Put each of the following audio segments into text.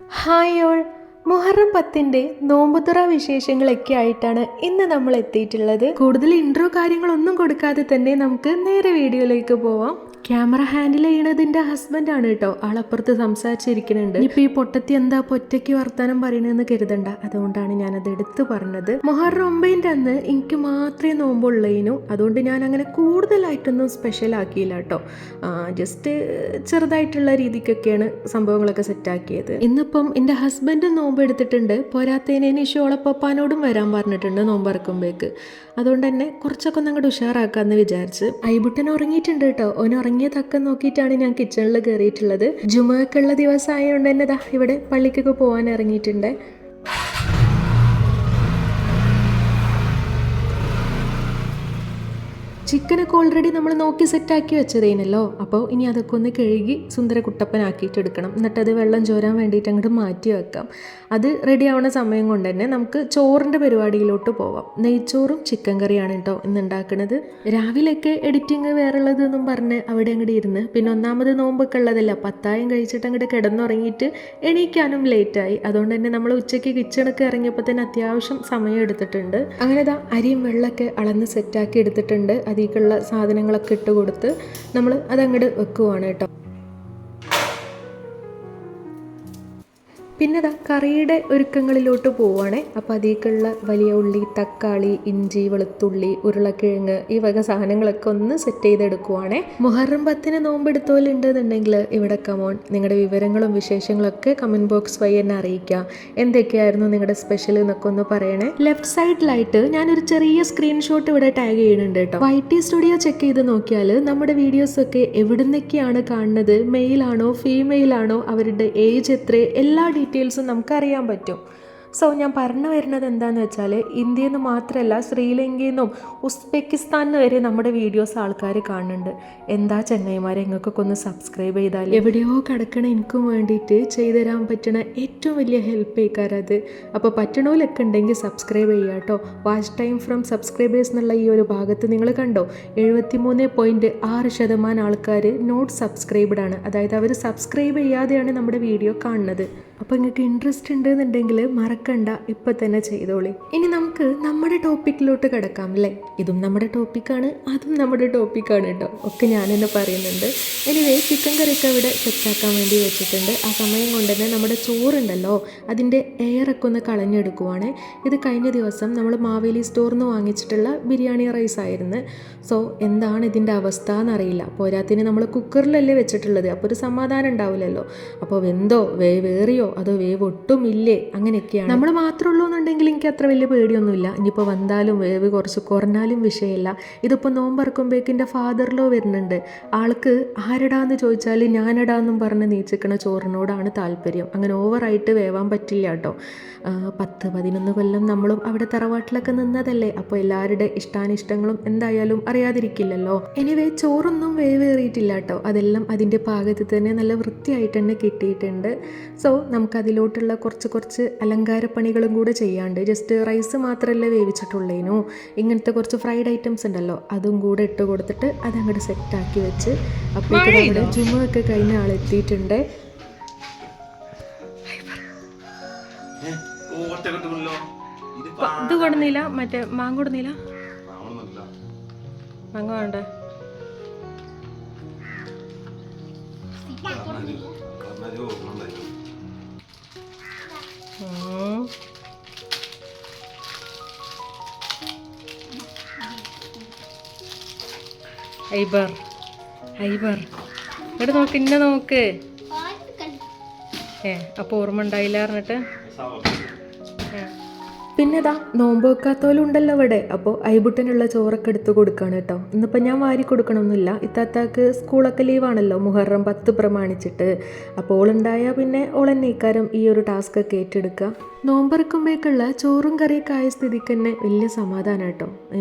Hi all, Muharram 10-ന്റെ നോമ്പുതുറ വിശേഷങ്ങളൊക്കെ ആയിട്ടാണ് ഇന്ന് നമ്മൾ എത്തിയിട്ടുള്ളത്. കൂടുതൽ ഇൻട്രോ കാര്യങ്ങളൊന്നും കൊടുക്കാതെ തന്നെ നമുക്ക് നേരെ വീഡിയോയിലേക്ക് പോവാം. ക്യാമറ ഹാൻഡിൽ ചെയ്യണതിൻ്റെ ഹസ്ബൻഡാണ് കേട്ടോ. ആളപ്പുറത്ത് സംസാരിച്ചിരിക്കുന്നുണ്ട്. ഇപ്പം ഈ പൊട്ടത്തി എന്താ ഒറ്റയ്ക്ക് വർത്താനം പറയണമെന്ന് കരുതണ്ട, അതുകൊണ്ടാണ് ഞാനത് എടുത്ത് പറഞ്ഞത്. മുഹറം 9-ന്റെ അന്ന് എനിക്ക് മാത്രമേ നോമ്പുള്ളതിനു, അതുകൊണ്ട് ഞാൻ അങ്ങനെ കൂടുതലായിട്ടൊന്നും സ്പെഷ്യൽ ആക്കിയില്ല കേട്ടോ. ജസ്റ്റ് ചെറുതായിട്ടുള്ള രീതിക്കൊക്കെയാണ് സംഭവങ്ങളൊക്കെ സെറ്റാക്കിയത്. ഇന്നിപ്പം എൻ്റെ ഹസ്ബൻഡ് നോമ്പ് എടുത്തിട്ടുണ്ട്. പോരാത്തതിന് ഇഷോളപ്പപ്പാനോടും വരാൻ പറഞ്ഞിട്ടുണ്ട് നോമ്പറക്കുമ്പോഴേക്ക്. അതുകൊണ്ട് തന്നെ കുറച്ചൊക്കെ ഒന്ന് അങ്ങോട്ട് ഉഷാറാക്കാമെന്ന് വിചാരിച്ച്. ഐബുട്ടൻ ഉറങ്ങിയിട്ടുണ്ട് കേട്ടോ. ഓൻ ഉറങ്ങിയ തക്കം നോക്കിയിട്ടാണ് ഞാൻ കിച്ചണിൽ കയറിയിട്ടുള്ളത്. ജുമയൊക്കെയുള്ള ദിവസമായതുകൊണ്ട് തന്നെ ദാ ഇവിടെ പള്ളിക്കൊക്കെ പോകാൻ ഇറങ്ങിയിട്ടുണ്ട്. ചിക്കനൊക്കെ ഓൾറെഡി നമ്മൾ നോക്കി സെറ്റാക്കി വെച്ചതേനല്ലോ. അപ്പോൾ ഇനി അതൊക്കെ ഒന്ന് കഴുകി സുന്ദര കുട്ടപ്പനാക്കിയിട്ട് എടുക്കണം. എന്നിട്ടത് വെള്ളം ചോരാൻ വേണ്ടിയിട്ട് അങ്ങോട്ട് മാറ്റി വെക്കാം. അത് റെഡി ആവുന്ന സമയം കൊണ്ട് തന്നെ നമുക്ക് ചോറിൻ്റെ പരിപാടിയിലോട്ട് പോവാം. നെയ്ച്ചോറും ചിക്കൻ കറിയാണ് കേട്ടോ ഇന്ന് ഉണ്ടാക്കുന്നത്. രാവിലെയൊക്കെ എഡിറ്റിങ് വേറുള്ളതെന്നും പറഞ്ഞ് അവിടെ അങ്ങോട്ട് ഇരുന്ന്, പിന്നെ ഒന്നാമത് നോമ്പൊക്കെ ഉള്ളതല്ല, പത്തായം കഴിച്ചിട്ട് അങ്ങോട്ട് കിടന്നുറങ്ങിയിട്ട് എണീക്കാനും ലേറ്റായി. അതുകൊണ്ട് തന്നെ നമ്മൾ ഉച്ചയ്ക്ക് കിച്ചണൊക്കെ ഇറങ്ങിയപ്പോൾ തന്നെ അത്യാവശ്യം സമയം എടുത്തിട്ടുണ്ട്. അങ്ങനെ ഇതാ അരിയും വെള്ളമൊക്കെ അളന്ന് സെറ്റാക്കി എടുത്തിട്ടുണ്ട്. അതിലേക്കുള്ള സാധനങ്ങളൊക്കെ ഇട്ട് കൊടുത്ത് നമ്മൾ അതങ്ങോട്ട് വെക്കുവാണ് കേട്ടോ. പിന്നെ കറിയുടെ ഒരുക്കങ്ങളിലോട്ട് പോവുകയാണെ. അപ്പോൾ അതിലേക്കുള്ള വലിയ ഉള്ളി, തക്കാളി, ഇഞ്ചി, വെളുത്തുള്ളി, ഉരുളക്കിഴങ്ങ്, ഈ വക സാധനങ്ങളൊക്കെ ഒന്ന് സെറ്റ് ചെയ്തെടുക്കുവാണേ. മുഹറം 10-ന് നോമ്പെടുത്തോലുണ്ടെന്നുണ്ടെങ്കിൽ ഇവിടെ കമോൺ നിങ്ങളുടെ വിവരങ്ങളും വിശേഷങ്ങളൊക്കെ കമൻറ്റ് ബോക്സ് വഴി എന്നെ അറിയിക്കുക. എന്തൊക്കെയായിരുന്നു നിങ്ങളുടെ സ്പെഷ്യൽ എന്നൊക്കെ ഒന്ന് പറയണേ. ലെഫ്റ്റ് സൈഡിലായിട്ട് ഞാനൊരു ചെറിയ സ്ക്രീൻഷോട്ട് ഇവിടെ ടാഗ് ചെയ്യുന്നുണ്ട് കേട്ടോ. YT സ്റ്റുഡിയോ ചെക്ക് ചെയ്ത് നോക്കിയാൽ നമ്മുടെ വീഡിയോസൊക്കെ എവിടുന്നൊക്കെയാണ് കാണുന്നത്, മെയിലാണോ ഫീമെയിലാണോ, അവരുടെ ഏജ് എത്ര, എല്ലാ ഡീറ്റെയിൽസും നമുക്കറിയാൻ പറ്റും. സോ ഞാൻ പറഞ്ഞു വരുന്നത് എന്താണെന്ന് വെച്ചാൽ, ഇന്ത്യയിൽ നിന്ന് മാത്രമല്ല ശ്രീലങ്കയിൽ നിന്നും ഉസ്ബെക്കിസ്ഥാനിൽ നിന്ന് വരെ നമ്മുടെ വീഡിയോസ് ആൾക്കാർ കാണുന്നുണ്ട്. എന്താ ചെന്നൈമാരെ, നിങ്ങൾക്കൊക്കെ ഒന്ന് സബ്സ്ക്രൈബ് ചെയ്താൽ എവിടെയോ കിടക്കണ എനിക്കും വേണ്ടിയിട്ട് ചെയ്തു തരാൻ പറ്റണ ഏറ്റവും വലിയ ഹെൽപ്പ് ചെയ്ക്കാറത്. അപ്പോൾ പറ്റണോലൊക്കെ ഉണ്ടെങ്കിൽ സബ്സ്ക്രൈബ് ചെയ്യുക കേട്ടോ. വാച്ച് ടൈം ഫ്രം സബ്സ്ക്രൈബേഴ്സ് എന്നുള്ള ഈ ഒരു ഭാഗത്ത് നിങ്ങൾ കണ്ടോ, 73.6% ആൾക്കാർ നോട്ട് സബ്സ്ക്രൈബ്ഡ് ആണ്. അതായത് അവർ സബ്സ്ക്രൈബ് ചെയ്യാതെയാണ് നമ്മുടെ വീഡിയോ കാണുന്നത്. അപ്പോൾ നിങ്ങൾക്ക് ഇൻട്രസ്റ്റ് ഉണ്ടെന്നുണ്ടെങ്കിൽ മറക്കണ്ട, ഇപ്പം തന്നെ ചെയ്തോളി. ഇനി നമുക്ക് നമ്മുടെ ടോപ്പിക്കിലോട്ട് കിടക്കാം അല്ലേ. ഇതും നമ്മുടെ ടോപ്പിക്കാണ്, അതും നമ്മുടെ ടോപ്പിക്കാണ് കേട്ടോ. ഒക്കെ ഞാൻ തന്നെ പറയുന്നുണ്ട്. എനിവേ ചിക്കൻ കറിയൊക്കെ ഇവിടെ സെറ്റാക്കാൻ വേണ്ടി വെച്ചിട്ടുണ്ട്. ആ സമയം കൊണ്ട് തന്നെ നമ്മുടെ ചോറുണ്ടല്ലോ അതിൻ്റെ എയറൊക്കെ ഒന്ന് കളഞ്ഞെടുക്കുവാണ്. ഇത് കഴിഞ്ഞ ദിവസം നമ്മൾ മാവേലി സ്റ്റോറിൽ നിന്ന് വാങ്ങിച്ചിട്ടുള്ള ബിരിയാണി റൈസ് ആയിരുന്നു. സോ എന്താണ് ഇതിൻ്റെ അവസ്ഥ എന്നറിയില്ല. പോരാത്തിന് നമ്മൾ കുക്കറിലല്ലേ വെച്ചിട്ടുള്ളത്, അപ്പോൾ ഒരു സമാധാനം ഉണ്ടാവില്ലല്ലോ. അപ്പോൾ വെന്തോ വേറിയോ അതോ വേവ് ഒട്ടും ഇല്ലേ, അങ്ങനെയൊക്കെയാണ്. നമ്മൾ മാത്രമേ ഉള്ളൂ എന്നുണ്ടെങ്കിൽ എനിക്ക് അത്ര വലിയ പേടിയൊന്നുമില്ല. ഇനിയിപ്പോൾ വന്നാലും വേവ് കുറച്ച് കുറഞ്ഞാലും വിഷയമില്ല. ഇതിപ്പോൾ നോമ്പറക്കുമ്പോഴേക്കിൻ്റെ ഫാദറിലോ വരുന്നുണ്ട്. ആൾക്ക് ആരടാന്ന് ചോദിച്ചാൽ ഞാനടാന്നും പറഞ്ഞ് നീച്ചിക്കണ ചോറിനോടാണ് താല്പര്യം. അങ്ങനെ ഓവറായിട്ട് വേവാൻ പറ്റില്ല കേട്ടോ. 10-11 കൊല്ലം നമ്മളും അവിടെ തറവാട്ടിലൊക്കെ നിന്നതല്ലേ. അപ്പോൾ എല്ലാവരുടെ ഇഷ്ടാനിഷ്ടങ്ങളും എന്തായാലും അറിയാതിരിക്കില്ലല്ലോ. എനിവേ ചോറൊന്നും വേവേറിയിട്ടില്ല കേട്ടോ. അതെല്ലാം അതിൻ്റെ പാകത്തിൽ തന്നെ നല്ല വൃത്തിയായിട്ട് തന്നെ കിട്ടിയിട്ടുണ്ട്. സോ നമുക്കതിലോട്ടുള്ള കുറച്ച് അലങ്കാരപ്പണികളും കൂടെ ചെയ്യാണ്ട്. ജസ്റ്റ് റൈസ് മാത്രമല്ലേ വേവിച്ചിട്ടുള്ളേനു, ഇങ്ങനത്തെ കുറച്ച് ഫ്രൈഡ് ഐറ്റംസ് ഉണ്ടല്ലോ അതും കൂടെ ഇട്ട് കൊടുത്തിട്ട് അതങ്ങോട്ട് സെറ്റാക്കി വെച്ച്. അപ്പോഴേക്കും നമ്മുടെ ജുമൊക്കെ കഴിഞ്ഞ ആളെത്തിയിട്ടുണ്ട്. ഇത് കൊടുന്നില്ല, മറ്റേ മാങ്ങ കൊടുന്നില്ല, മാങ്ങ വേണ്ട. ഐബർ ഇവിടെ നോക്ക്, ഇന്നെ നോക്ക്. അപ്പോൾ ഓർമ്മ ഉണ്ടായില്ല പറഞ്ഞിട്ട്. പിന്നെ നോമ്പ് വെക്കാത്തോലും ഉണ്ടല്ലോ ഇവിടെ. അപ്പോൾ ഐബുട്ടനുള്ള ചോറൊക്കെ എടുത്ത് കൊടുക്കുകയാണ് കേട്ടോ. ഇന്നിപ്പോൾ ഞാൻ വാരി കൊടുക്കണമൊന്നുമില്ല. ഇത്താത്താക്ക് സ്കൂളൊക്കെ ലീവാണല്ലോ മുഹറം 10 പ്രമാണിച്ചിട്ട്. അപ്പോൾ ഓളുണ്ടായാൽ പിന്നെ ഓളെന്നെ ഇക്കാരം ഈ ഒരു ടാസ്ക് ഒക്കെ ഏറ്റെടുക്കുക. നോമ്പറക്കുമ്പോഴേക്കുള്ള ചോറും കറിയൊക്കെ ആയ സ്ഥിതിക്ക് തന്നെ വലിയ സമാധാനം കേട്ടോ.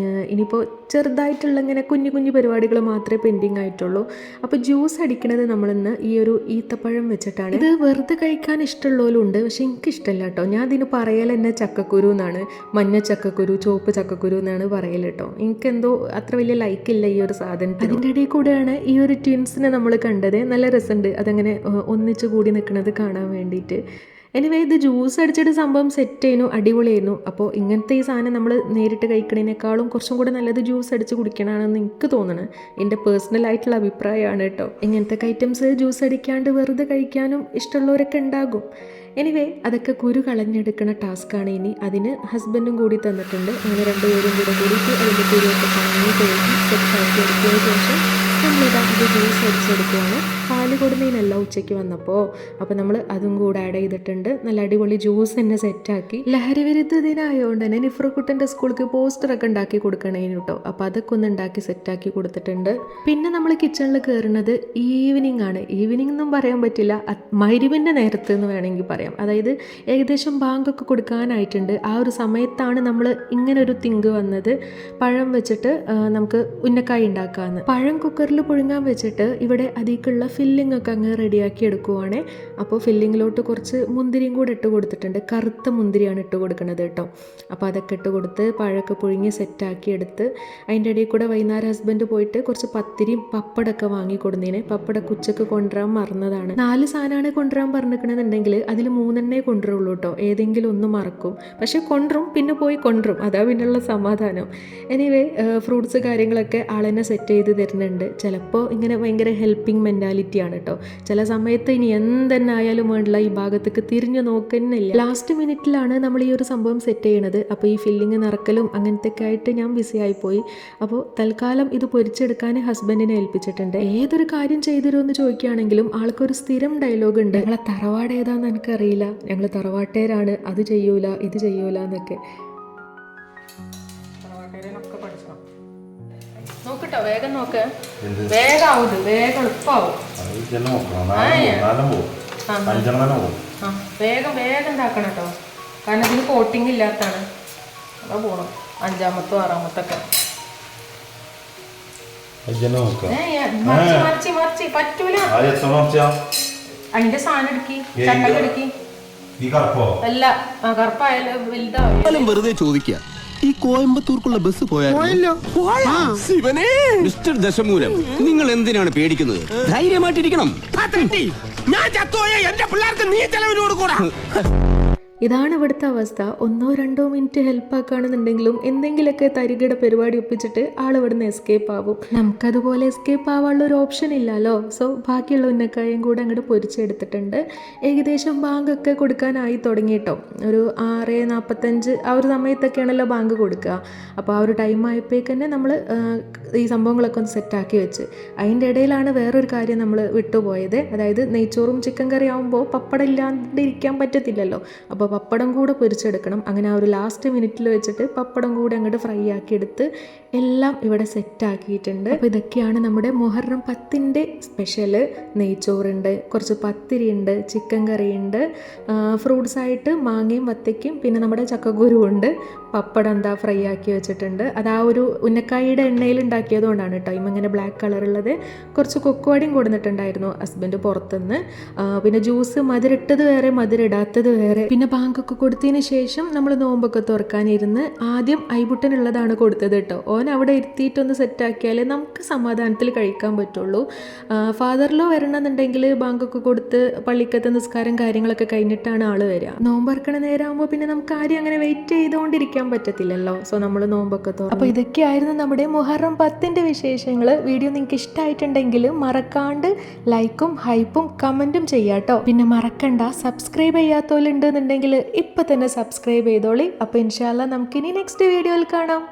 ഇനിയിപ്പോൾ ചെറുതായിട്ടുള്ള ഇങ്ങനെ കുഞ്ഞു പരിപാടികൾ മാത്രമേ പെൻഡിങ് ആയിട്ടുള്ളൂ. അപ്പോൾ ജ്യൂസ് അടിക്കണത് നമ്മളിന്ന് ഈ ഒരു ഈത്തപ്പഴം വെച്ചിട്ടാണ്. ഇത് വെറുതെ കഴിക്കാൻ ഇഷ്ടമുള്ളവരും ഉണ്ട്, പക്ഷെ എനിക്കിഷ്ടമല്ല കേട്ടോ. ഞാൻ ഇതിന് പറയൽ എന്നെ ചക്കക്കുരു എന്നാണ്, മഞ്ഞ ചക്കക്കുരു, ചുവപ്പ് ചക്കക്കുരു എന്നാണ് പറയൽ കേട്ടോ. എനിക്കെന്തോ അത്ര വലിയ ലൈക്കില്ല ഈ ഒരു സാധനം. അതിൻ്റെ ഇടയിൽ കൂടെയാണ് ഈ ഒരു ട്വിൻസിനെ നമ്മൾ കണ്ടത്. നല്ല രസമുണ്ട് അതങ്ങനെ ഒന്നിച്ചു കൂടി നിൽക്കുന്നത് കാണാൻ വേണ്ടിയിട്ട്. എനിവേ ഇത് ജ്യൂസ് അടിച്ചിട്ട് സംഭവം സെറ്റ് ചെയ്യുന്നു, അടിപൊളിയായിരുന്നു. അപ്പോൾ ഇങ്ങനത്തെ ഈ സാധനം നമ്മൾ നേരിട്ട് കഴിക്കണേനേക്കാളും കുറച്ചും കൂടെ നല്ലത് ജ്യൂസ് അടിച്ച് കുടിക്കണമെന്ന് എനിക്ക് തോന്നുന്നത്. എൻ്റെ പേഴ്സണലായിട്ടുള്ള അഭിപ്രായമാണ് കേട്ടോ. ഇങ്ങനത്തെ ഐറ്റംസ് ജ്യൂസ് അടിക്കാണ്ട് വെറുതെ കഴിക്കാനും ഇഷ്ടമുള്ളവരൊക്കെ ഉണ്ടാകും. എനിവേ അതൊക്കെ കുരു കളഞ്ഞെടുക്കുന്ന ടാസ്ക്കാണ് ഇനി. അതിന് ഹസ്ബൻഡും കൂടി തന്നിട്ടുണ്ട്. അങ്ങനെ രണ്ടുപേരും കൂടിയിട്ട് അതിൻ്റെ കുരുവൊക്കെ കളഞ്ഞ് കഴുകി സെറ്റാക്കി എടുത്തതിന് ശേഷം നമ്മളിത് ജ്യൂസ് അടിച്ചെടുക്കുകയാണ്. പാല് കൊടുന്നതിനല്ല ഉച്ചയ്ക്ക് വന്നപ്പോൾ. അപ്പോൾ നമ്മൾ അതും കൂടെ ആഡ് ചെയ്തിട്ടുണ്ട്. നല്ല അടിപൊളി ജ്യൂസ് തന്നെ സെറ്റാക്കി. ലഹരി വിരുദ്ധ ദിനമായതുകൊണ്ട് തന്നെ നിഫ്രക്കുട്ടൻ്റെ സ്കൂൾക്ക് പോസ്റ്ററൊക്കെ ഉണ്ടാക്കി കൊടുക്കണേന് കേട്ടോ. അപ്പോൾ അതൊക്കെ ഒന്ന് ഉണ്ടാക്കി സെറ്റാക്കി കൊടുത്തിട്ടുണ്ട്. പിന്നെ നമ്മൾ കിച്ചണിൽ കയറുന്നത് ഈവനിങ് ആണ്. ഈവനിങ് എന്നും പറയാൻ പറ്റില്ല, മഗ്‌രിബിൻ്റെ നേരത്ത് എന്ന് വേണമെങ്കിൽ പറയാം. അതായത് ഏകദേശം ബാങ്കൊക്കെ കൊടുക്കാനായിട്ടുണ്ട്. ആ ഒരു സമയത്താണ് നമ്മൾ ഇങ്ങനെ ഒരു തിങ്ക് വന്നത്, പഴം വെച്ചിട്ട് നമുക്ക് ഉന്നക്കായ ഉണ്ടാക്കാമെന്ന്. പഴം കുക്കറിൽ പുഴുങ്ങാൻ വെച്ചിട്ട് ഇവിടെ അതിലേക്കുള്ള ഫില്ലിംഗ് ഒക്കെ അങ്ങ് റെഡിയാക്കി എടുക്കുവാണേ. അപ്പോൾ ഫില്ലിങ്ങിലോട്ട് കുറച്ച് മുന്തിരിയും കൂടെ ഇട്ട് കൊടുത്തിട്ടുണ്ട്. കറുത്ത മുന്തിരിയാണ് ഇട്ട് കൊടുക്കുന്നത് കേട്ടോ. അപ്പോൾ അതൊക്കെ ഇട്ട് കൊടുത്ത് പഴമൊക്കെ പുഴുങ്ങി സെറ്റാക്കി എടുത്ത് അതിൻ്റെ ഇടയിൽ കൂടെ വൈകുന്നേരം ഹസ്ബൻഡ് പോയിട്ട് കുറച്ച് പത്തിരിയും പപ്പടമൊക്കെ വാങ്ങി കൊടുന്നതിന്. പപ്പടമൊക്കെ ഉച്ചക്ക് കൊണ്ടുവരാൻ മറന്നതാണ്. 4 സാധനമാണ് കൊണ്ടുവരാൻ പറഞ്ഞിരിക്കണമെന്നുണ്ടെങ്കിൽ അതിൽ 3 കൊണ്ടുവരുള്ളൂ കേട്ടോ. ഏതെങ്കിലും ഒന്ന് മറക്കും, പക്ഷെ കൊണ്ടുവരും, പിന്നെ പോയി കൊണ്ടുവരും. അതാ പിന്നെയുള്ള സമാധാനം. എനിവേ ഫ്രൂട്ട്സ് കാര്യങ്ങളൊക്കെ ആളെന്നെ സെറ്റ് ചെയ്ത് തരുന്നുണ്ട്. ചിലപ്പോൾ ഇങ്ങനെ ഭയങ്കര ഹെൽപ്പിംഗ് മെൻറ്റാലിറ്റിയാണ് കേട്ടോ. ചില സമയത്ത് ഇനി എന്തെന്നെ ആയാലും വേണ്ടില്ല ഈ ഭാഗത്തേക്ക് തിരിഞ്ഞു നോക്കുന്നില്ല. ലാസ്റ്റ് മിനിറ്റിലാണ് നമ്മൾ ഈ ഒരു സംഭവം സെറ്റ് ചെയ്യണത്. അപ്പോൾ ഈ ഫില്ലിങ് നിറക്കലും അങ്ങനത്തെ ഒക്കെ ആയിട്ട് ഞാൻ ബിസി ആയിപ്പോയി. അപ്പോൾ തൽക്കാലം ഇത് പൊരിച്ചെടുക്കാൻ ഹസ്ബൻഡിനെ ഏൽപ്പിച്ചിട്ടുണ്ട്. ഏതൊരു കാര്യം ചെയ്തിരുമെന്ന് ചോദിക്കുകയാണെങ്കിലും ആൾക്കൊരു സ്ഥിരം ഡയലോഗ് ഉണ്ട്, ഞങ്ങളെ തറവാട് ഏതാണെന്ന് എനിക്കറിയില്ല, ഞങ്ങൾ തറവാട്ടേരാണ്, അത് ചെയ്യൂല ഇത് ചെയ്യൂല എന്നൊക്കെ. നോക്കട്ടോ, വേഗം നോക്ക്, വേഗം ആവും, വേഗം എളുപ്പമാവും. വേഗം വേഗം ഉണ്ടാക്കണം കേട്ടോ, കാരണം ഇതിന് കോട്ടിങ് ഇല്ലാത്താണ്. അതാ പോണം 5-മത്തോ 6-മത്തൊക്കെ. മറിച്ച് പറ്റൂല. അതിന്റെ സാധനം എടുക്കി, ചട്ടം എടുക്കി. അല്ല കറുപ്പായാലും വലുതാവും. വെറുതെ ചോദിക്കുക, ഈ കോയമ്പത്തൂർക്കുള്ള ബസ് പോയാലോ? മിസ്റ്റർ ദശമൂലം, നിങ്ങൾ എന്തിനാണ് പേടിക്കുന്നത്? ധൈര്യമായിട്ടിരിക്കണം. ഞാൻ ചത്തോയ എന്റെ പിള്ളേർക്ക് നീ ചെലവിനോട് കൂടാ. ഇതാണ് ഇവിടുത്തെ അവസ്ഥ. 1-2 മിനിറ്റ് ഹെൽപ്പാക്കുകയാണെന്നുണ്ടെങ്കിലും എന്തെങ്കിലുമൊക്കെ തരികിട പരിപാടി ഒപ്പിച്ചിട്ട് ആൾ ഇവിടുന്ന് എസ്കേപ്പ് ആവും. നമുക്കതുപോലെ എസ്കേപ്പ് ആവാനുള്ള ഒരു ഓപ്ഷൻ ഇല്ലല്ലോ. സോ ബാക്കിയുള്ള ഉന്നക്കായും കൂടെ അങ്ങോട്ട് പൊരിച്ചെടുത്തിട്ടുണ്ട്. ഏകദേശം ബാങ്കൊക്കെ കൊടുക്കാനായി തുടങ്ങിയിട്ടോ. ഒരു 6:45 ആ ഒരു സമയത്തൊക്കെയാണല്ലോ ബാങ്ക് കൊടുക്കുക. അപ്പോൾ ആ ഒരു ടൈം ആയപ്പോഴേക്ക് തന്നെ നമ്മൾ ഈ സംഭവങ്ങളൊക്കെ ഒന്ന് സെറ്റാക്കി വെച്ച്. അതിൻ്റെ ഇടയിലാണ് വേറൊരു കാര്യം നമ്മൾ വിട്ടുപോയത്. അതായത് നെയ്ച്ചോറും ചിക്കൻ കറി ആകുമ്പോൾ പപ്പടം ഇല്ലാണ്ടിരിക്കാൻ പറ്റത്തില്ലല്ലോ. അപ്പോൾ പപ്പടം കൂടെ പൊരിച്ചെടുക്കണം. അങ്ങനെ ആ ഒരു ലാസ്റ്റ് മിനിറ്റിൽ വെച്ചിട്ട് പപ്പടം കൂടെ അങ്ങോട്ട് ഫ്രൈ ആക്കി എടുത്ത് എല്ലാം ഇവിടെ സെറ്റാക്കിയിട്ടുണ്ട്. അപ്പോൾ ഇതൊക്കെയാണ് നമ്മുടെ മുഹറം 10ൻ്റെ സ്പെഷ്യൽ. നെയ്ച്ചോറുണ്ട്, കുറച്ച് പത്തിരിയുണ്ട്, ചിക്കൻ കറിയുണ്ട്, ഫ്രൂട്ട്സായിട്ട് മാങ്ങയും വത്തയ്ക്കും, പിന്നെ നമ്മുടെ ചക്കക്കുരുവുണ്ട്, പപ്പടം എന്താ ഫ്രൈ ആക്കി വെച്ചിട്ടുണ്ട്. അത് ആ ഒരു ഉന്നക്കായുടെ എണ്ണയിൽ ഉണ്ടാക്കിയതുകൊണ്ടാണ് കേട്ടോ ഇങ്ങനെ ബ്ലാക്ക് കളറുള്ളത്. കുറച്ച് കൊക്കുവാടിയും കൊടുത്തിട്ടുണ്ടായിരുന്നു ഹസ്ബൻഡ് പുറത്തുനിന്ന്. പിന്നെ ജ്യൂസ് മധുരിട്ടത് വേറെ മധുരിടാത്തത് വേറെ. പിന്നെ ബാങ്കൊക്കെ കൊടുത്തതിന് ശേഷം നമ്മൾ നോമ്പൊക്കെ തുറക്കാനിരുന്ന് ആദ്യം ഐബുട്ടനുള്ളതാണ് കൊടുത്തത് കേട്ടോ. ഓൻ അവിടെ ഇരുത്തിയിട്ടൊന്ന് സെറ്റാക്കിയാലേ നമുക്ക് സമാധാനത്തിൽ കഴിക്കാൻ പറ്റുള്ളൂ. ഫാദറിലോ വരണമെന്നുണ്ടെങ്കിൽ ബാങ്കൊക്കെ കൊടുത്ത് പള്ളിക്കത്തെ നിസ്കാരം കാര്യങ്ങളൊക്കെ കഴിഞ്ഞിട്ടാണ് ആൾ വരിക. നോമ്പറക്കണ നേരമാകുമ്പോൾ പിന്നെ നമുക്ക് ആരും അങ്ങനെ വെയിറ്റ് ചെയ്തുകൊണ്ടിരിക്കാൻ പറ്റത്തില്ലല്ലോ. സോ നമ്മൾ നോമ്പൊക്കെ തുറന്നു. അപ്പോൾ ഇതൊക്കെയായിരുന്നു നമ്മുടെ മുഹറം 10ൻ്റെ വിശേഷങ്ങൾ. വീഡിയോ നിങ്ങൾക്ക് ഇഷ്ടമായിട്ടുണ്ടെങ്കിൽ മറക്കാണ്ട് ലൈക്കും ഹൈപ്പും കമൻറ്റും ചെയ്യാട്ടോ. പിന്നെ മറക്കണ്ട, സബ്സ്ക്രൈബ് ചെയ്യാത്തോലുണ്ടെന്നുണ്ടെങ്കിൽ ഇപ്പം തന്നെ സബ്സ്ക്രൈബ് ചെയ്തോളി. അപ്പോൾ ഇൻഷാ അല്ലാഹ് നമുക്കിനി നെക്സ്റ്റ് വീഡിയോയിൽ കാണാം.